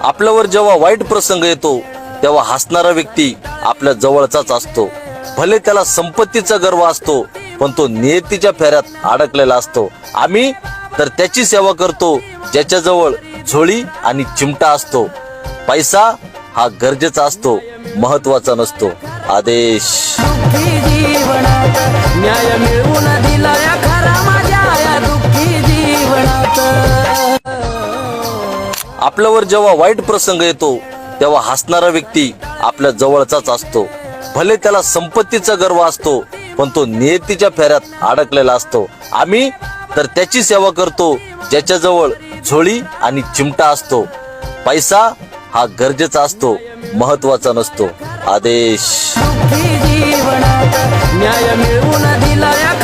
आपल्यावर जेव्हा वाईट प्रसंग येतो तेव्हा हसणारा व्यक्ती आपल्या जवळचाच असतो. भले त्याला संपत्तीचा गर्व असतो, पण तो नियतीच्या फेऱ्यात अडकलेला असतो. आम्ही तर त्याची सेवा करतो ज्याच्याजवळ झोळी आणि चिमटा असतो. पैसा हा गरजेचा असतो, महत्वाचा नसतो. आदेश. दुःखी जीवनात न्याय मिळवून दिला या खरा माझ्या या दुःखी जीवनात. आपल्यावर जेव्हा वाईट प्रसंग येतो तेव्हा हसणारा व्यक्ती आपल्या जवळचाच असतो. भले त्याला संपत्तीचा गर्व असतो, पण तो नियतीच्या फेऱ्यात अडकलेला असतो. आम्ही तर त्याची सेवा करतो ज्याच्याजवळ झोळी आणि चिमटा असतो. पैसा हा गरजेचा असतो, महत्वाचा नसतो. आदेश. दुःखी जीवनात न्याय मिळवून दिला या